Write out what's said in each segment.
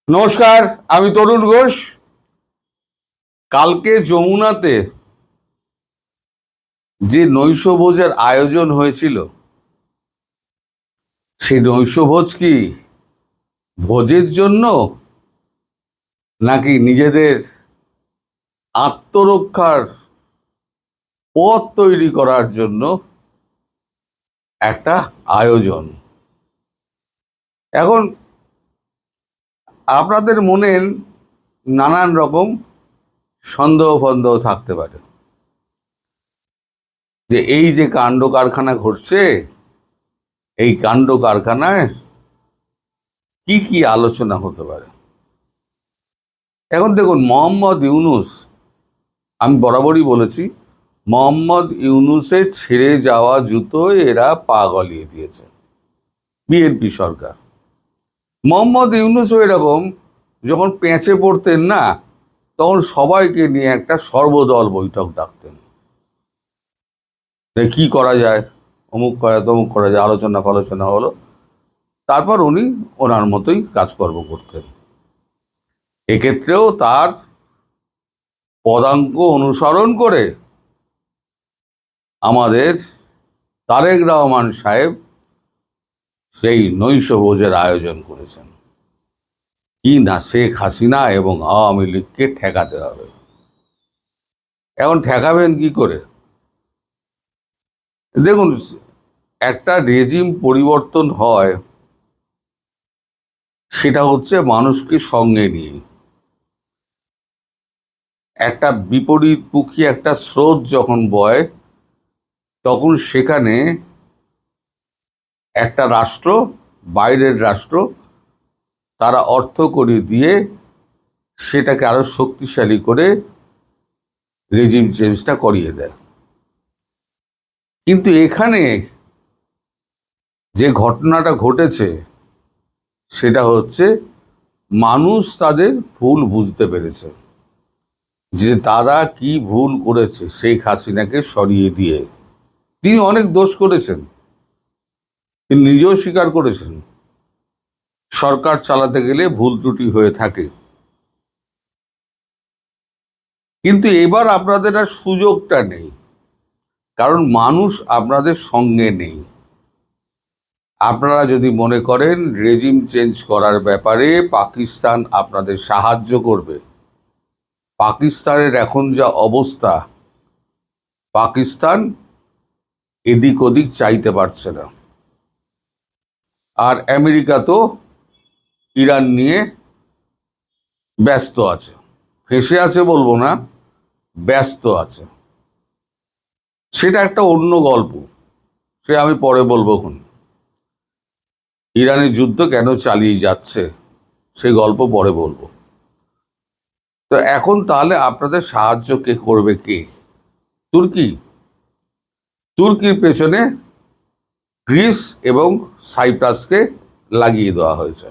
নমস্কার, আমি তরুণ ঘোষ। কালকে যমুনাতে যে নৈশভোজের আয়োজন হয়েছিল, সেই নৈশভোজ কি ভোজের জন্য নাকি নিজেদের আত্মরক্ষার পথ তৈরি করার জন্য একটা আয়োজন? এখন আপনাদের মনে নানান রকম সন্দেহ ফন্দেহ থাকতে পারে যে এই যে কাণ্ড কারখানা ঘটছে, এই কাণ্ড কারখানায় কি কি আলোচনা হতে পারে। এখন দেখুন, মোহাম্মদ ইউনূস, আমি বরাবরই বলেছি, মোহাম্মদ ইউনূসের ছেড়ে যাওয়া জুতোয় এরা পা গলিয়ে দিয়েছে বিএনপি সরকার। মোহাম্মদ ইউনূসও এরকম, যখন পেঁচে পড়তেন না, তখন সবাইকে নিয়ে একটা সর্বদল বৈঠক ডাকতেন, কি করা যায়, অমুক করা তমুক করা যায়, আলোচনা ফালোচনা হলো, তারপর উনি ওনার মতোই কাজকর্ম করতেন। এক্ষেত্রেও তার পদাঙ্ক অনুসরণ করে আমাদের তারেক রহমান সাহেব সেই নৈশভোজের আয়োজন করেছেন, কি না শেখ হাসিনা এবং আওয়ামী লীগকে ঠেকাতে হবে। এখন ঠেকাবেন কি করে? দেখুন, একটা রেজিম পরিবর্তন হয় সেটা হচ্ছে মানুষকে সঙ্গে নিয়ে। একটা বিপরীতমুখী একটা স্রোত যখন বয়, তখন সেখানে একটা রাষ্ট্র, বাইরের রাষ্ট্র, তারা অর্থ করে দিয়ে সেটাকে আরো শক্তিশালী করে রেজিম চেঞ্জটা করিয়ে দেয়। কিন্তু এখানে যে ঘটনাটা ঘটেছে সেটা হচ্ছে মানুষ তাদের ভুল বুঝতে পেরেছে, যে তারা কি ভুল করেছে। শেখ হাসিনাকে সরিয়ে দিয়ে তিনি অনেক দোষ করেছেন, তিনি নিজেও স্বীকার করেছেন সরকার চালাতে গেলে ভুল ত্রুটি হয়ে থাকে। কিন্তু এবার আপনাদের আর সুযোগটা নেই, কারণ মানুষ আপনাদের সঙ্গে নেই। আপনারা যদি মনে করেন রেজিম চেঞ্জ করার ব্যাপারে পাকিস্তান আপনাদের সাহায্য করবে, পাকিস্তানের এখন যা অবস্থা, পাকিস্তান এদিক ওদিক চাইতে পারছে না। আর আমেরিকা তো ইরান নিয়ে ব্যস্ত আছে, ফেঁসে আছে বলবো না, ব্যস্ত আছে। সেটা একটা অন্য গল্প, সে আমি পরে বলবো। ইরানের যুদ্ধ কেন চালিয়ে যাচ্ছে সেই গল্প পরে বলবো। তো এখন তাহলে আপনাদের সাহায্য কে করবে? কে? তুর্কি। তুর্কির পেছনে গ্রিস এবং সাইপ্রাসকে লাগিয়ে দেওয়া হয়েছে,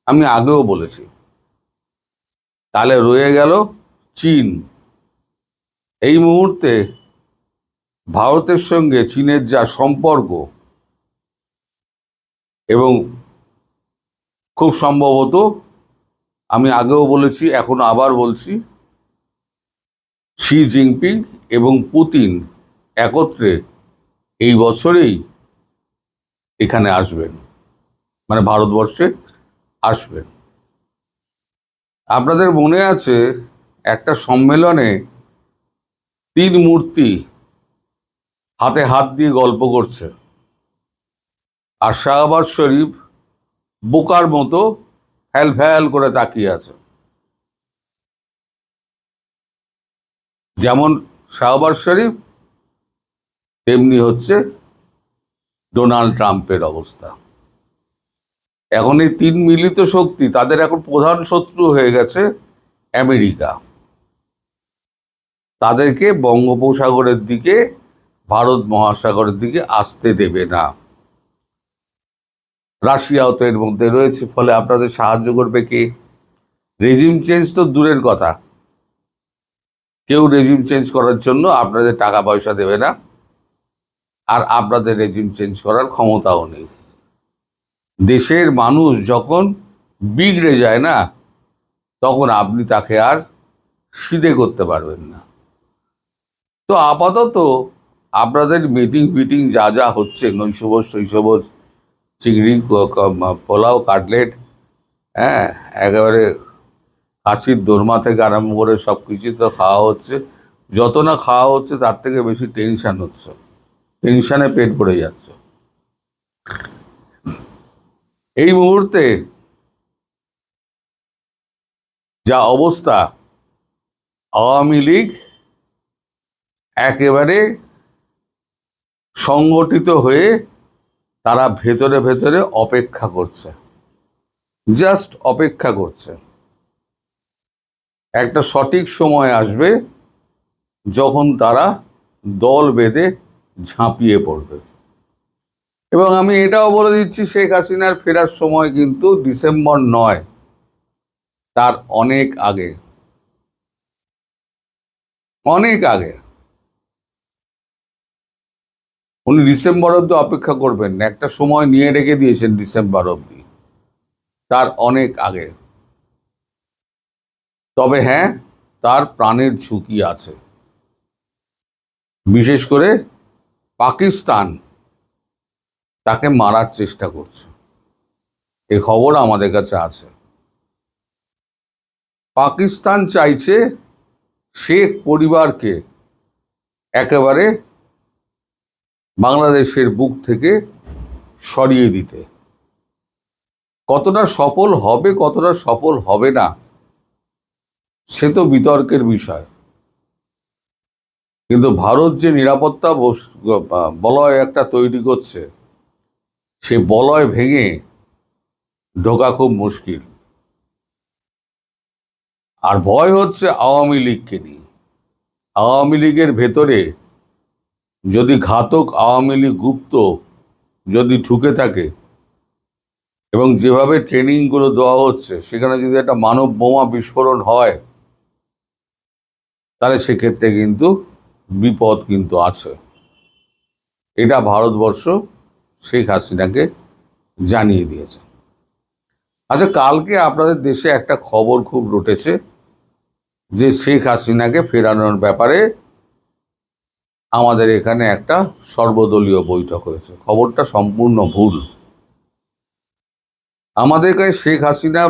আমি আগেও বলেছি। তাহলে রয়ে গেল চীন। এই মুহূর্তে ভারতের সঙ্গে চীনের যা সম্পর্ক, এবং খুব সম্ভবত, আমি আগেও বলেছি এখন আবার বলছি, শি জিনপিং এবং পুতিন একত্রে এই বছরেই এখানে আসবেন, মানে ভারতবর্ষে আসবেন। আপনাদের মনে আছে একটা সম্মেলনে তিন মূর্তি হাতে হাত দিয়ে গল্প করছে, আর শাহবাজ শরীফ বোকার মতো ফ্যাল ফ্যাল করে তাকিয়ে আছে। যেমন শাহবাজ শরীফ, তেমনি হচ্ছে ডোনাল্ড ট্রাম্পের অবস্থা। এখন এই তিন মিলিত শক্তি, তাদের এখন প্রধান শত্রু হয়ে গেছে আমেরিকা। তাদেরকে বঙ্গোপসাগরের দিকে, ভারত মহাসাগরের দিকে আসতে দেবে না। রাশিয়াও তো এর মধ্যে রয়েছে। ফলে আপনাদের সাহায্য করবে কে? রেজিম চেঞ্জ তো দূরের কথা, কেউ রেজিম চেঞ্জ করার জন্য আপনাদের টাকা পয়সা দেবে না, আর আপনাদের রেজিম চেঞ্জ করার ক্ষমতাও নেই। দেশের মানুষ যখন বিগড়ে যায় না, তখন আপনি তাকে আর সিধে করতে পারবেন না। তো আপাতত আপনাদের মিটিং ফিটিং যা যা হচ্ছে, নৈশভোজ শৈশভোজ, চিংড়ি, পোলাও, কাটলেট, হ্যাঁ, একেবারে কাশির দোরমা থেকে আরম্ভ করে সব কিছু তো খাওয়া হচ্ছে। যত না খাওয়া হচ্ছে তার থেকে বেশি টেনশন হচ্ছে, টেনশনে পেট ভরে যাচ্ছে। এই মুহূর্তে যা অবস্থা, আওয়ামী লীগ একেবারে সংগঠিত হয়ে তারা ভেতরে ভেতরে অপেক্ষা করছে, জাস্ট অপেক্ষা করছে। একটা সঠিক সময় আসবে যখন তারা দল বেঁধে ঝাঁপিয়ে পড়বে। এবং আমি এটাও বলে দিচ্ছি, শেখ হাসিনার ফেরার সময় কিন্তু ডিসেম্বর নয়, তার অনেক আগে, অনেক আগে। উনি ডিসেম্বর অব্দি অপেক্ষা করবেন না, একটা সময় নিয়ে রেখে দিয়েছেন ডিসেম্বর অব্দি, তার অনেক আগে। তবে হ্যাঁ, তার প্রাণের ঝুঁকি আছে। বিশেষ করে পাকিস্তান তাকে মারার চেষ্টা করছে, এ খবর আমাদের কাছে আছে। পাকিস্তান চাইছে শেখ পরিবারকে একেবারে বাংলাদেশের বুক থেকে সরিয়ে দিতে। কতটা সফল হবে, কতটা সফল হবে না, সে তো বিতর্কের বিষয়। কিন্তু ভারত যে নিরাপত্তা বলয় একটা তৈরি করছে, সে বলয় ভেঙে ঢোকা খুব মুশকিল। আর ভয় হচ্ছে আওয়ামী লীগকে নিয়ে। আওয়ামী লীগের ভেতরে যদি ঘাতক আওয়ামী লীগ গুপ্ত যদি ঢুকে থাকে, এবং যেভাবে ট্রেনিংগুলো দেওয়া হচ্ছে, সেখানে যদি একটা মানব বোমা বিস্ফোরণ হয়, তাহলে সেক্ষেত্রে কিন্তু বিপদ কিন্তু আছে। এটা ভারতবর্ষ শেখ হাসিনাকে জানিয়ে দিয়েছে। আচ্ছা, কালকে আপনাদের দেশে একটা খবর খুব রটেছে যে শেখ হাসিনাকে ফেরানোর ব্যাপারে আমাদের এখানে একটা সর্বদলীয় বৈঠক হয়েছে। খবরটা সম্পূর্ণ ভুল। আমাদের এখানে শেখ হাসিনা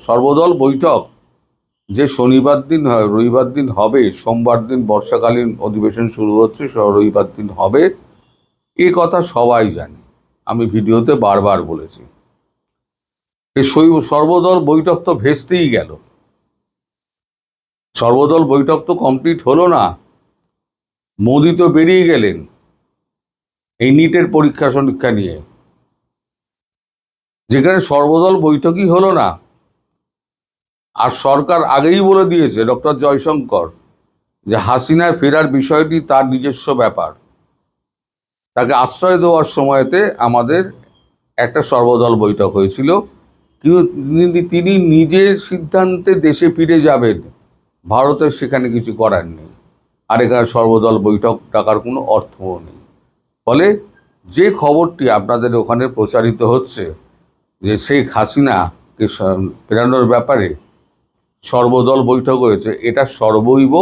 সর্বদল বৈঠক যে শনিবার দিন, রবিবার দিন হবে, সোমবার দিন বর্ষাকালীন অধিবেশন শুরু হচ্ছে, রবিবার দিন হবে, এ কথা সবাই জানে। আমি ভিডিওতে বারবার বলেছি। এই সর্বদল বৈঠক তো ভেস্তেই গেল। সর্বদল বৈঠক তো কমপ্লিট হলো না। মোদি তো বেরিয়ে গেলেন এই নিটের পরীক্ষা সমীক্ষা নিয়ে, যেখানে সর্বদল বৈঠকই হলো না। আর সরকার আগেই বলে দিয়েছে, ডক্টর জয়শঙ্কর, যে হাসিনার ফেরার বিষয়টি তার নিজস্ব ব্যাপার। তাকে আশ্রয় দেওয়ার সময়তে আমাদের একটা সর্বদল বৈঠক হয়েছিল, কিন্তু তিনি নিজের সিদ্ধান্তে দেশে ফিরে যাবেন, ভারতের সেখানে কিছু করার নেই। আর এখানে সর্বদল বৈঠক ডাকার কোনো অর্থও নেই। ফলে যে খবরটি আপনাদের ওখানে প্রচারিত হচ্ছে যে শেখ হাসিনাকে ফেরানোর ব্যাপারে সর্বদল বৈঠক হয়েছে, এটা সর্বৈব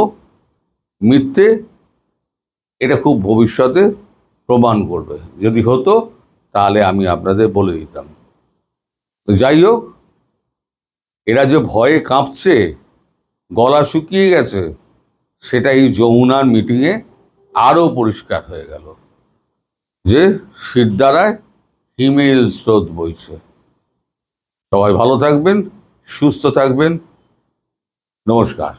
মিথ্যে। এটা খুব ভবিষ্যতে প্রমাণ করবে। যদি হতো তাহলে আমি আপনাদের বলে দিতাম। যাই হোক, এরা যে ভয়ে কাঁপছে, গলা শুকিয়ে গেছে, সেটা এই যমুনার মিটিংয়ে আরও পরিষ্কার হয়ে গেল যে শিরদাঁড়ায় হিমেল স্রোত বইছে। সবাই ভালো থাকবেন, সুস্থ থাকবেন। নমস্কার।